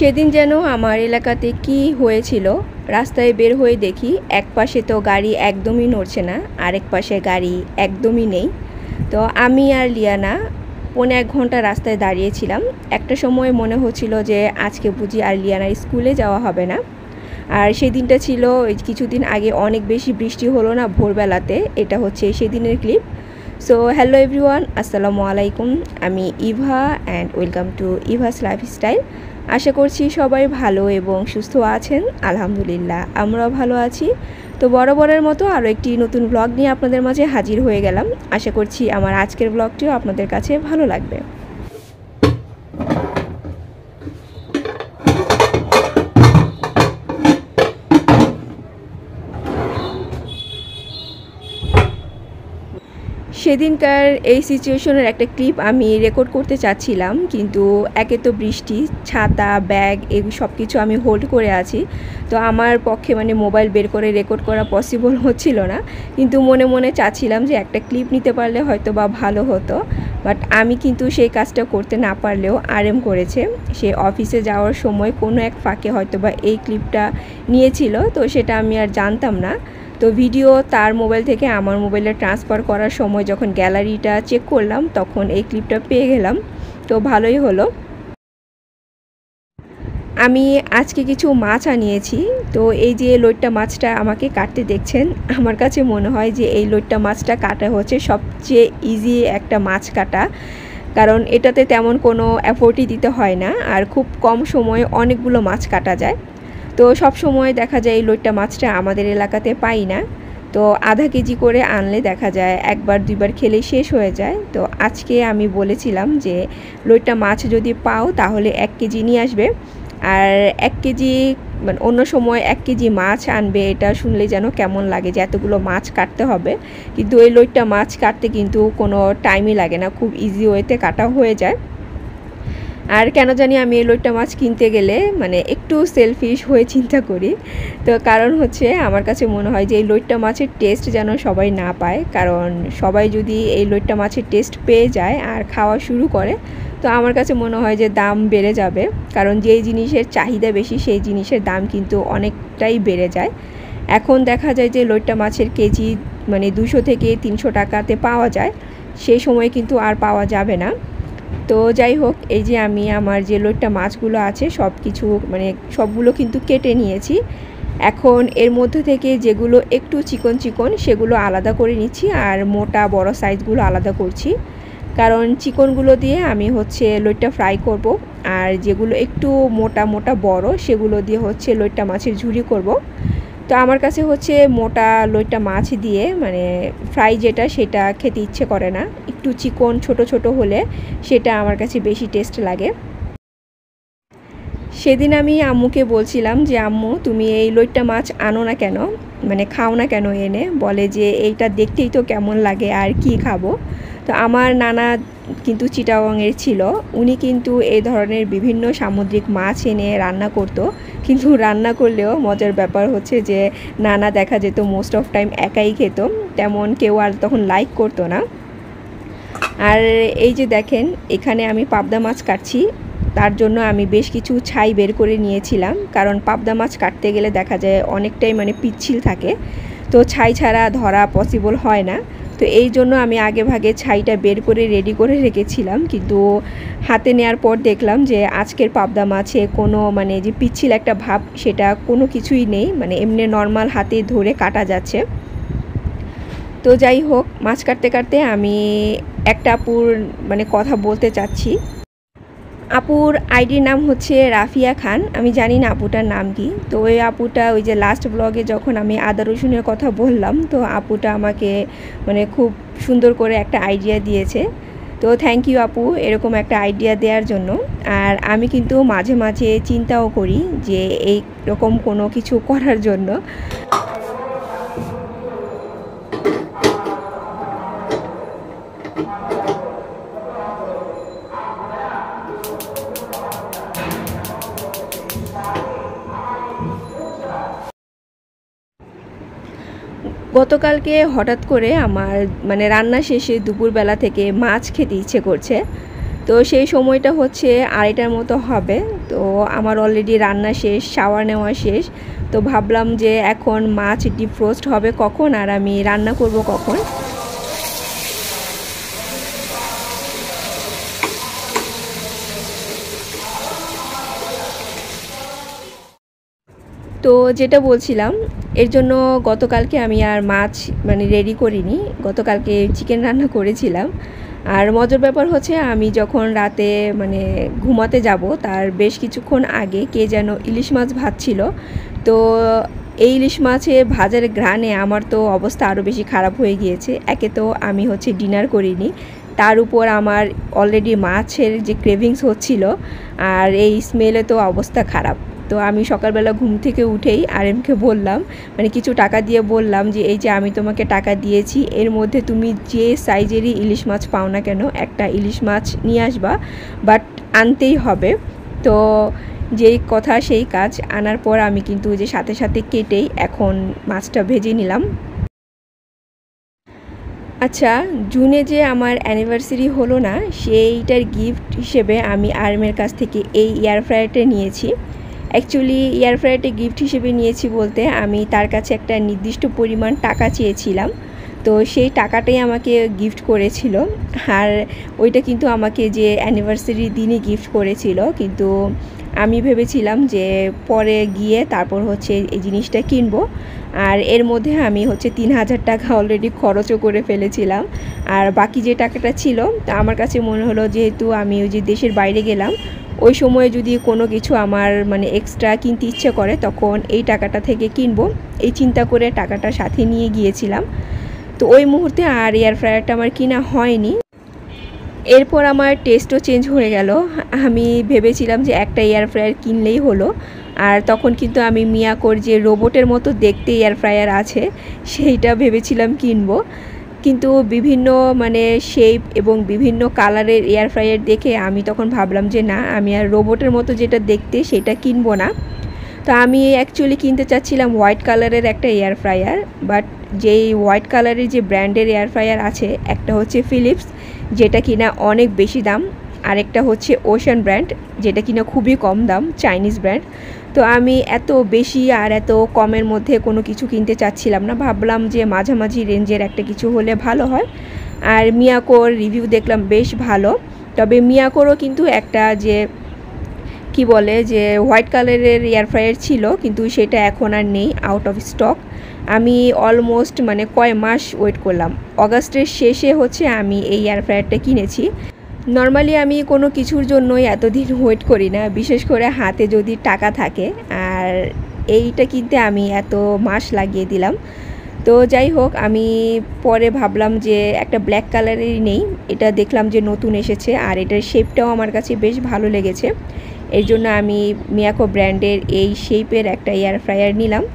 সেদিন যেন আমার এলাকাতে কি হয়েছিল, রাস্তায় বের হয়ে দেখি এক পাশে তো গাড়ি একদমই নড়ছে না, আরেক পাশে গাড়ি একদমই নেই। তো আমি আর লিয়ানা 1.5 ঘন্টা রাস্তায় দাঁড়িয়েছিলাম। একটা সময় মনে হচ্ছিল যে আজকে বুঝি আর লিয়ানার স্কুলে যাওয়া হবে না। আর সেদিনটা ছিল কিছুদিন আগে অনেক বেশি বৃষ্টি হলো না ভোরবেলাতে, এটা হচ্ছে সেদিনের ক্লিপ। সো হ্যালো এভরিওয়ান, আসসালামু আলাইকুম। আমি Eva and welcome to Eva's lifestyle. আশা করছি সবাই ভালো এবং সুস্থ আছেন। আলহামদুলিল্লাহ আমরাও ভালো আছি। তো বরাবরের মতো আরও একটি নতুন ব্লগ নিয়ে আপনাদের মাঝে হাজির হয়ে গেলাম। আশা করছি আমার আজকের ব্লগটিও আপনাদের কাছে ভালো লাগবে। সেদিনকার এই সিচুয়েশনের একটা ক্লিপ আমি রেকর্ড করতে চাচ্ছিলাম, কিন্তু একে তো বৃষ্টি, ছাতা, ব্যাগ এই সব কিছু আমি হোল্ড করে আছি। তো আমার পক্ষে মোবাইল বের করে রেকর্ড করা পসিবল হচ্ছিল না। কিন্তু মনে মনে চাচ্ছিলাম যে একটা ক্লিপ নিতে পারলে হয়তো বা ভালো হতো। বাট আমি কিন্তু সেই কাজটা করতে না পারলেও আরএম করেছে। সে অফিসে যাওয়ার সময় কোনো এক ফাঁকে হয়তো বা এই ক্লিপটা নিয়েছিল, তো সেটা আমি আর জানতাম না। তো ভিডিও তার মোবাইল থেকে আমার মোবাইলে ট্রান্সফার করার সময় যখন গ্যালারিটা চেক করলাম তখন এই ক্লিপটা পেয়ে গেলাম। তো ভালোই হলো। আমি আজকে কিছু মাছ আনিয়েছি। তো এই যে লইট্টা মাছটা আমাকে কাটতে দেখছেন, আমার কাছে মনে হয় যে এই লইট্টা মাছটা কাটা হচ্ছে সবচেয়ে ইজি একটা মাছ কাটা, কারণ এটাতে তেমন কোনো এফোর্টই দিতে হয় না, আর খুব কম সময়ে অনেকগুলো মাছ কাটা যায়। তো সব সময় দেখা যায় এই লইট্টা মাছটা আমাদের এলাকাতে পাই না। তো আধা কেজি করে আনলে দেখা যায় একবার দুইবার খেলেই শেষ হয়ে যায়। তো আজকে আমি বলেছিলাম যে লইট্টা মাছ যদি পাও তাহলে 1 কেজি নিয়ে আসবে। আর 1 কেজি অন্য সময় 1 কেজি মাছ আনবে, এটা শুনলে যেন কেমন লাগে যে এতগুলো মাছ কাটতে হবে। কিন্তু এই লইট্টা মাছ কাটতে কিন্তু কোনো টাইমই লাগে না, খুব ইজি ওয়েতে কাটা হয়ে যায়। আর কেন জানি আমি এই লইট্টা মাছ কিনতে গেলে একটু সেলফিশ হয়ে চিন্তা করি। তো কারণ হচ্ছে আমার কাছে মনে হয় যে এই লইট্টা মাছের টেস্ট যেন সবাই না পায়, কারণ সবাই যদি এই লইট্টা মাছের টেস্ট পেয়ে যায় আর খাওয়া শুরু করে, তো আমার কাছে মনে হয় যে দাম বেড়ে যাবে। কারণ যেই জিনিসের চাহিদা বেশি সেই জিনিসের দাম কিন্তু অনেকটাই বেড়ে যায়। এখন দেখা যায় যে লইট্টা মাছের কেজি 200 থেকে 300 টাকাতে পাওয়া যায়, সেই সময় কিন্তু আর পাওয়া যাবে না। তো যাই হোক, এই যে আমি আমার যে লইট্টা মাছগুলো আছে সব কিছু সবগুলো কিন্তু কেটে নিয়েছি। এখন এর মধ্যে থেকে যেগুলো একটু চিকন চিকন সেগুলো আলাদা করে নিচ্ছি, আর মোটা বড় সাইজগুলো আলাদা করছি, কারণ চিকনগুলো দিয়ে আমি হচ্ছে লইট্টা ফ্রাই করব, আর যেগুলো একটু মোটা মোটা বড় সেগুলো দিয়ে হচ্ছে লইট্টা মাছের ঝুরি করব। তো আমার কাছে হচ্ছে মোটা লইট্টা মাছ দিয়ে ফ্রাই যেটা সেটা খেতে ইচ্ছে করে না, একটু চিকন ছোট ছোট হলে সেটা আমার কাছে বেশি টেস্ট লাগে। সেদিন আমি আম্মুকে বলছিলাম যে আম্মু তুমি এই লইট্টা মাছ আনো না কেন, খাও না কেন এনে, বলে যে এইটা দেখতেই তো কেমন লাগে আর কি খাবো। তো আমার নানা কিন্তু চিটাগংয়ের ছিল, উনি কিন্তু এই ধরনের বিভিন্ন সামুদ্রিক মাছ এনে রান্না করতো, কিন্তু রান্না করলেও মজার ব্যাপার হচ্ছে যে নানা দেখা যেত মোস্ট অফ টাইম একাই খেত, তেমন কেউ আর তখন লাইক করতো না। আর এই যে দেখেন এখানে আমি পাবদা মাছ কাটছি, তার জন্য আমি বেশ কিছু ছাই বের করে নিয়েছিলাম, কারণ পাবদা মাছ কাটতে গেলে দেখা যায় অনেকটাই পিচ্ছিল থাকে, তো ছাই ছাড়া ধরা পসিবল হয় না। তো এই জন্য আমি আগে ভাগে ছাইটা বের করে রেডি করে রেখেছিলাম, কিন্তু হাতে নেওয়ার পর দেখলাম যে আজকের পাবদা মাছে কোনো যে পিচ্ছিল একটা ভাব সেটা কোনো কিছুই নেই, এমনি নর্মাল হাতে ধরে কাটা যাচ্ছে। তো যাই হোক, মাছ কাটতে কাটতে আমি একটা আপুর কথা বলতে চাচ্ছি। আপুর আইডির নাম হচ্ছে রাফিয়া খান, আমি জানি না আপুটার নাম কি। তো ওই আপুটা ওই যে লাস্ট ব্লগে যখন আমি আদা রসুনের কথা বললাম, তো আপুটা আমাকে খুব সুন্দর করে একটা আইডিয়া দিয়েছে। তো থ্যাংক ইউ আপু এরকম একটা আইডিয়া দেওয়ার জন্য। আর আমি কিন্তু মাঝে মাঝে চিন্তাও করি যে এই রকম কোনো কিছু করার জন্য। গতকালকে হঠাৎ করে আমার রান্না শেষে দুপুরবেলা থেকে মাছ খেতে ইচ্ছে করছে। তো সেই সময়টা হচ্ছে 2:30টার মতো হবে। তো আমার অলরেডি রান্না শেষ, শাওয়ার নেওয়া শেষ। তো ভাবলাম যে এখন মাছ ডিফ্রোস্ট হবে কখন আর আমি রান্না করব কখন। তো যেটা বলছিলাম, এর জন্য গতকালকে আমি আর মাছ মানে রেডি করিনি, গতকালকে চিকেন রান্না করেছিলাম। আর মজার ব্যাপার হচ্ছে আমি যখন রাতে মানে ঘুমাতে যাব তার বেশ কিছুক্ষণ আগে কে যেন ইলিশ মাছ ভাজছিল। তো এই ইলিশ মাছে ভাজার ঘ্রাণে আমার তো অবস্থা আরও বেশি খারাপ হয়ে গিয়েছে। একে তো আমি হচ্ছে ডিনার করিনি, তার উপর আমার অলরেডি মাছের যে ক্রেভিংস হচ্ছিল, আর এই স্মেলে তো অবস্থা খারাপ। তো আমি সকালবেলা ঘুম থেকে উঠেই আরএমকে বললাম, মানে কিছু টাকা দিয়ে বললাম যে এই যে আমি তোমাকে টাকা দিয়েছি, এর মধ্যে তুমি যে সাইজেরই ইলিশ মাছ পাও না কেন একটা ইলিশ মাছ নিয়ে আসবা, বাট আনতেই হবে। তো যেই কথা সেই কাজ, আনার পর আমি কিন্তু যে সাথে সাথে কেটেই এখন মাছটা ভেজে নিলাম। আচ্ছা, জুনে যে আমার অ্যানিভার্সারি হলো না, সেইটার গিফট হিসেবে আমি আরএমের কাছ থেকে এই এয়ার ফ্রায়ারটা নিয়েছি। অ্যাকচুয়ালি এয়ার ফ্রায়ারটা গিফট হিসেবে নিয়েছি বলতে আমি তার কাছে একটা নির্দিষ্ট পরিমাণ টাকা চেয়েছিলাম, তো সেই টাকাটাই আমাকে গিফট করেছিল। আর ওইটা কিন্তু আমাকে যে অ্যানিভার্সারির দিনই গিফট করেছিল, কিন্তু আমি ভেবেছিলাম যে পরে গিয়ে তারপর হচ্ছে এই জিনিসটা কিনবো। আর এর মধ্যে আমি হচ্ছে 3000 টাকা অলরেডি খরচও করে ফেলেছিলাম। আর বাকি যে টাকাটা ছিল তা আমার কাছে মনে হলো যেহেতু আমি ওই যে দেশের বাইরে গেলাম, ওই সময়ে যদি কোনো কিছু আমার মানে এক্সট্রা কিনতে ইচ্ছে করে তখন এই টাকাটা থেকে কিনবো, এই চিন্তা করে টাকাটা সাথে নিয়ে গিয়েছিলাম। তো ওই মুহূর্তে আর এয়ার ফ্রায়ারটা আমার কিনা হয়নি। এরপর আমার টেস্টও চেঞ্জ হয়ে গেল। আমি ভেবেছিলাম যে একটা এয়ার ফ্রায়ার কিনলেই হলো, আর তখন কিন্তু আমি মিয়াকোর যে রোবটের মতো দেখতে এয়ার ফ্রায়ার আছে সেইটা ভেবেছিলাম কিনবো, কিন্তু বিভিন্ন মানে শেপ এবং বিভিন্ন কালারের এয়ার ফ্রায়ার দেখে আমি তখন ভাবলাম যে না, আমি আর রোবটের মতো যেটা দেখতে সেটা কিনবো না। তো আমি অ্যাকচুয়ালি কিনতে চাচ্ছিলাম হোয়াইট কালারের একটা এয়ার ফ্রায়ার, বাট যেই হোয়াইট কালারের যে ব্র্যান্ডের এয়ার ফ্রায়ার আছে, একটা হচ্ছে ফিলিপস যেটা কিনা অনেক বেশি দাম, আরেকটা হচ্ছে ওশান ব্র্যান্ড যেটা কিনা খুবই কম দাম, চাইনিজ ব্র্যান্ড। তো আমি এত বেশি আর এত কমের মধ্যে কোনো কিছু কিনতে চাচ্ছিলাম না, ভাবলাম যে মাঝামাঝি রেঞ্জের একটা কিছু হলে ভালো হয়। আর মিয়াকোর রিভিউ দেখলাম বেশ ভালো, তবে মিয়াকোরও কিন্তু একটা যে কি বলে যে হোয়াইট কালারের এয়ার ফ্রায়ার ছিল, কিন্তু সেটা এখন আর নেই, আউট অফ স্টক। আমি অলমোস্ট মানে কয় মাস ওয়েট করলাম, অগাস্টের শেষে হচ্ছে আমি এই এয়ার ফ্রায়ারটা কিনেছি। নর্মালি আমি কোনো কিছুর জন্যই এতদিন ওয়েট করি না, বিশেষ করে হাতে যদি টাকা থাকে, আর এইটা কিনতে আমি এত মাস লাগিয়ে দিলাম। তো যাই হোক, আমি পরে ভাবলাম যে একটা ব্ল্যাক কালারেরই নেই, এটা দেখলাম যে নতুন এসেছে আর এটার শেপটাও আমার কাছে বেশ ভালো লেগেছে, এর জন্য আমি মিয়াকো ব্র্যান্ডের এই শেপের একটা এয়ার ফ্রায়ার নিলাম।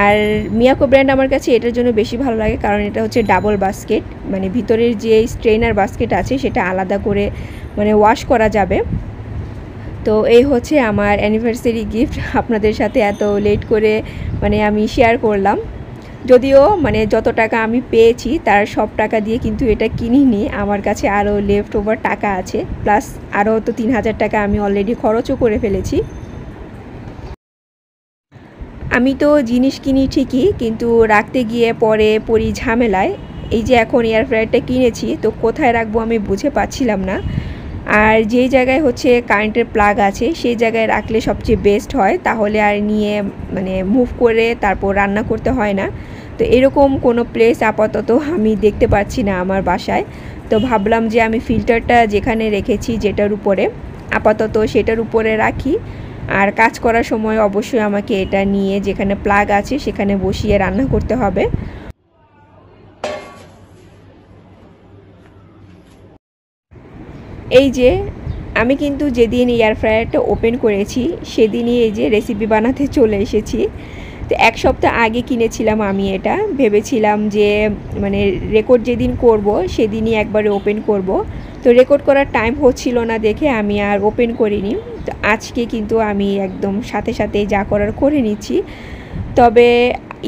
আর মিয়াকো ব্র্যান্ড আমার কাছে এটার জন্য বেশি ভালো লাগে কারণ এটা হচ্ছে ডাবল বাস্কেট, মানে ভিতরের যে স্ট্রেনার বাস্কেট আছে সেটা আলাদা করে মানে ওয়াশ করা যাবে। তো এই হচ্ছে আমার অ্যানিভার্সারি গিফট, আপনাদের সাথে এত লেট করে মানে আমি শেয়ার করলাম। যদিও মানে যত টাকা আমি পেয়েছি তার সব টাকা দিয়ে কিন্তু এটা কিনিনি, আমার কাছে আরও লেফট ওভার টাকা আছে, প্লাস আরও তো 3000 টাকা আমি অলরেডি খরচও করে ফেলেছি। আমি তো জিনিস কিনি ঠিকই, কিন্তু রাখতে গিয়ে পরে পড়ি ঝামেলায়। এই যে এখন এয়ার ফ্রায়ারটা কিনেছি, তো কোথায় রাখবো আমি বুঝে পাচ্ছিলাম না। আর যেই জায়গায় হচ্ছে কারেন্টের প্লাগ আছে সেই জায়গায় রাখলে সবচেয়ে বেস্ট হয়, তাহলে আর নিয়ে মানে মুভ করে তারপর রান্না করতে হয় না। তো এরকম কোনো প্লেস আপাতত আমি দেখতে পাচ্ছি না আমার বাসায়। তো ভাবলাম যে আমি ফিল্টারটা যেখানে রেখেছি যেটার উপরে, আপাতত সেটার উপরে রাখি, আর কাজ করার সময় অবশ্যই আমাকে এটা নিয়ে যেখানে প্লাগ আছে সেখানে বসিয়ে রান্না করতে হবে। এই যে আমি কিন্তু যেদিন এয়ার ফ্রায়ারটা ওপেন করেছি সেদিনই এই যে রেসিপি বানাতে চলে এসেছি। তো এক সপ্তাহ আগে কিনেছিলাম আমি এটা, ভেবেছিলাম যে মানে রেকর্ড যেদিন করব সেদিনই একবারে ওপেন করব। তো রেকর্ড করার টাইম হচ্ছিল না দেখে আমি আর ওপেন করিনি। তো আজকে কিন্তু আমি একদম সাথে সাথে যা করার করে নিচ্ছি। তবে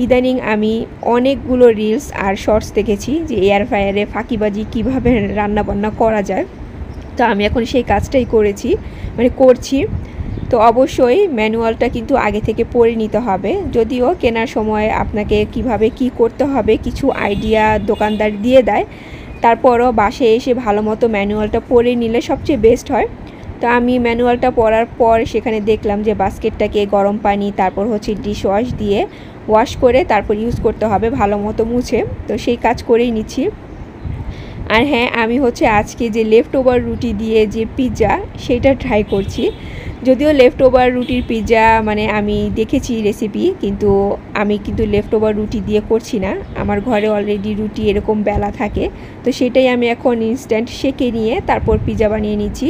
ইদানিং আমি অনেকগুলো রিলস আর শর্টস দেখেছি যে এয়ার ফ্রায়ারে ফাঁকিবাজি কীভাবে রান্নাবান্না করা যায়। তো আমি এখন সেই কাজটাই করছি। তো অবশ্যই ম্যানুয়ালটা কিন্তু আগে থেকে পড়ে নিতে হবে, যদিও কেনার সময় আপনাকে কিভাবে কি করতে হবে কিছু আইডিয়া দোকানদার দিয়ে দেয়, তারপরও বাসায় এসে ভালো মতো ম্যানুয়ালটা পড়ে নিলে সবচেয়ে বেস্ট হয়। তো আমি ম্যানুয়ালটা পড়ার পর সেখানে দেখলাম যে বাস্কেটটাকে গরম পানি তারপর হচ্ছে ডিশ ওয়াশ দিয়ে ওয়াশ করে তারপর ইউজ করতে হবে ভালো মতো মুছে। তো সেই কাজ করেই নিচ্ছি। আর হ্যাঁ, আমি হচ্ছে আজকে যে লেফট ওভার রুটি দিয়ে যে পিৎজা সেটা ট্রাই করছি। যদিও লেফট ওভার রুটির পিৎজা মানে আমি দেখেছি রেসিপি, কিন্তু আমি কিন্তু লেফট ওভার রুটি দিয়ে করছি না। আমার ঘরে অলরেডি রুটি এরকম বেলা থাকে, তো সেটাই আমি এখন ইনস্ট্যান্ট সেঁকে নিয়ে তারপর পিৎজা বানিয়ে নিচ্ছি।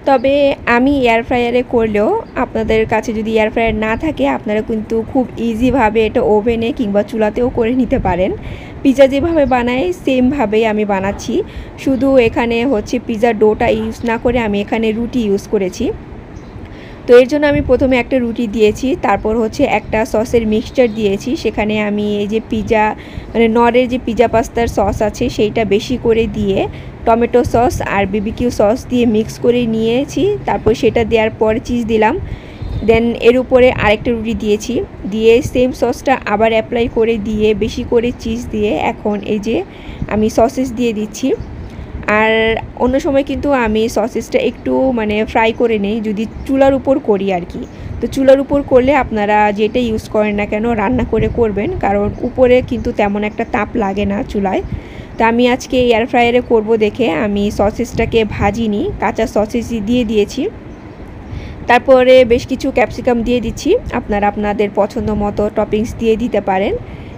তবে আমি এয়ার ফ্রায়ারে করলেও আপনাদের কাছে যদি এয়ার ফ্রায়ার না থাকে আপনারা কিন্তু খুব ইজিভাবে এটা ওভেনে কিংবা চুলাতেও করে নিতে পারেন। পিৎজা যেভাবে বানাই সেমভাবেই আমি বানাচ্ছি, শুধু এখানে হচ্ছে পিৎজা ডোটা ইউজ না করে আমি এখানে রুটি ইউজ করেছি। তো এর জন্য আমি প্রথমে একটা রুটি দিয়েছি, তারপর হচ্ছে একটা সসের মিক্সচার দিয়েছি। সেখানে আমি এই যে পিৎজা মানে নরের যে পিৎজা পাস্তার সস আছে সেইটা বেশি করে দিয়ে টমেটো সস আর বিবিকিউ সস দিয়ে মিক্স করে নিয়েছি। তারপর সেটা দেওয়ার পর চিজ দিলাম, দেন এর উপরে আরেকটা রুটি দিয়েছি, দিয়ে সেম সসটা আবার অ্যাপ্লাই করে দিয়ে বেশি করে চিজ দিয়ে এখন এই যে আমি সসেস দিয়ে দিচ্ছি। আর অন্য সময় কিন্তু আমি সসেসটা একটু মানে ফ্রাই করে নেই যদি চুলার উপর করি আর কি। তো চুলার উপর করলে আপনারা যেটা ইউজ করেন না কেন রান্না করে করবেন, কারণ উপরে কিন্তু তেমন একটা তাপ লাগে না চুলায়। তো আমি আজকে এয়ার ফ্রায়ারে করব দেখে আমি সসেসটাকে ভাজিনি, কাঁচা সসেসই দিয়ে দিয়েছি। তারপরে বেশ কিছু ক্যাপসিকাম দিয়ে দিচ্ছি, আপনারা আপনাদের পছন্দ মতো টপিংস দিয়ে দিতে পারেন।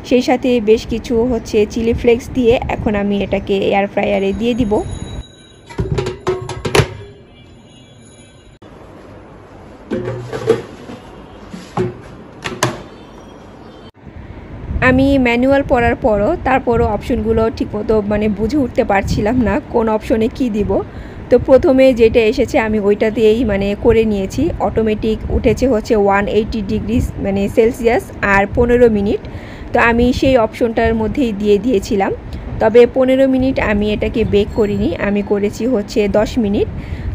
সেই সাথে বেশ কিছু হচ্ছে চিলি ফ্লেক্স দিয়ে এখন আমি এটাকে এয়ার ফ্রায়ারে দিয়ে দিব। আমি ম্যানুয়াল পড়ার পরও তারপরও অপশনগুলো ঠিকমতো মানে বুঝে উঠতে পারছিলাম না কোন অপশনে কি দিব। তো প্রথমে যেটা এসেছে আমি ওইটা দিয়েই মানে করে নিয়েছি। অটোমেটিক উঠেছে হচ্ছে 180 ডিগ্রি মানে সেলসিয়াস আর 15 মিনিট। তো আমি সেই অপশনটার মধ্যেই দিয়ে দিয়েছিলাম। তবে 15 মিনিট আমি এটাকে বেক করিনি, আমি করেছি হচ্ছে 10 মিনিট।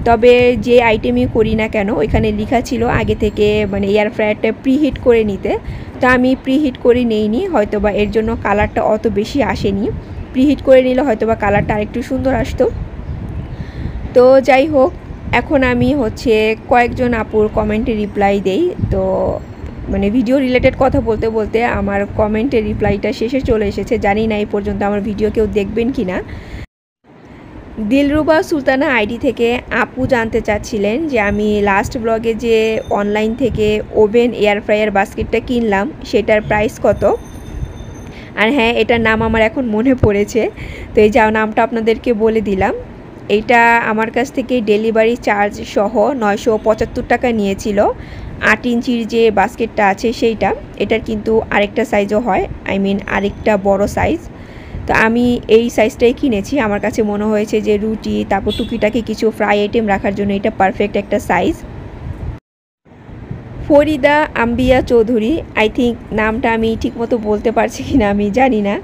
তবে যে আইটেমই করি না কেন ওইখানে লেখা ছিল আগে থেকে মানে এয়ার ফ্রায়ারটা প্রিহিট করে নিতে। তো আমি প্রিহিট করে নেইনি, হয়তোবা এর জন্য কালারটা অত বেশি আসেনি। প্রিহিট করে নিলে হয়তোবা কালারটা আরেকটু সুন্দর আসতো। তো যাই হোক, এখন আমি হচ্ছে কয়েকজন আপুর কমেন্টে রিপ্লাই দেই। তো মানে ভিডিও রিলেটেড কথা বলতে বলতে আমার কমেন্টের রিপ্লাইটা শেষে চলে এসেছে, জানি না এই পর্যন্ত আমার ভিডিও কেউ দেখবেন কি না। দিলরুবা সুলতানা আইডি থেকে আপু জানতে চাচ্ছিলেন যে আমি লাস্ট ব্লগে যে অনলাইন থেকে ওভেন এয়ার ফ্রায়ার বাস্কেটটা কিনলাম সেটার প্রাইস কত। আর হ্যাঁ, এটার নাম আমার এখন মনে পড়েছে, তো এই যা নামটা আপনাদেরকে বলে দিলাম। এইটা আমার কাছ থেকে ডেলিভারি চার্জ সহ 975 টাকা নিয়েছিল। 8 ইঞ্চির যে বাস্কেটটা আছে সেইটা, এটার কিন্তু আরেকটা সাইজও হয়, আই মিন আরেকটা বড় সাইজ। তো আমি এই সাইজটাই কিনেছি, আমার কাছে মনে হয়েছে যে রুটি তারপর টুকিটাকি কিছু ফ্রাই আইটেম রাখার জন্য এটা পারফেক্ট একটা সাইজ। ফরিদা আম্বিয়া চৌধুরী, আই থিঙ্ক নামটা আমি ঠিকমতো বলতে পারছি কি না আমি জানি না,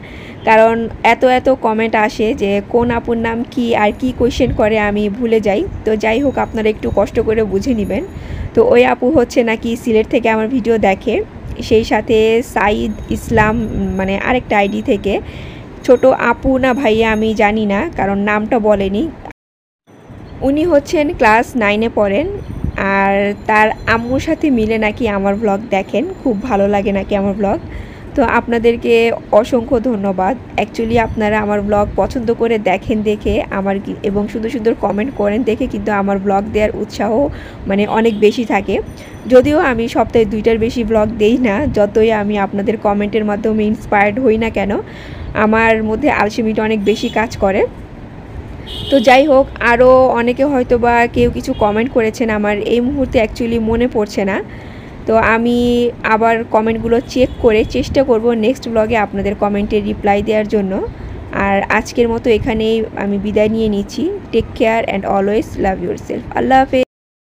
কারণ এত কমেন্ট আসে যে কোন আপুর নাম কি আর কি কোয়েশ্চেন করে আমি ভুলে যাই। তো যাই হোক, আপনারা একটু কষ্ট করে বুঝে নেবেন। তো ওই আপু হচ্ছে নাকি সিলেট থেকে আমার ভিডিও দেখে, সেই সাথে সাইদ ইসলাম মানে আরেকটা আইডি থেকে, ছোট আপু না ভাইয়া আমি জানি না কারণ নামটা বলেনি। উনি হচ্ছেন ক্লাস 9-এ পড়েন, আর তার আম্মুর সাথে মিলে নাকি আমার ব্লগ দেখেন, খুব ভালো লাগে নাকি আমার ব্লগ। তো আপনাদেরকে অসংখ্য ধন্যবাদ। অ্যাকচুয়ালি আপনারা আমার ব্লগ পছন্দ করে দেখেন দেখে আমার এবং সুন্দর সুন্দর কমেন্ট করেন দেখে কিন্তু আমার ব্লগ দেওয়ার উৎসাহ মানে অনেক বেশি থাকে। যদিও আমি সপ্তাহে 2টার বেশি ব্লগ দেই না, যতই আমি আপনাদের কমেন্টের মাধ্যমে ইন্সপায়ার্ড হই না কেন আমার মধ্যে আলসেমিটা অনেক বেশি কাজ করে। তো যাই হোক, আরও অনেকে হয়তো বা কেউ কিছু কমেন্ট করেছেন, আমার এই মুহূর্তে অ্যাকচুয়ালি মনে পড়ছে না। তো আমি আবার কমেন্টগুলো চেক করে চেষ্টা করব নেক্সট ব্লগে আপনাদের কমেন্টের রিপ্লাই দেওয়ার জন্য। আর আজকের মতো এখানেই আমি বিদায় নিয়ে নিচ্ছি। Take care and always love yourself. Allah হাফেজ।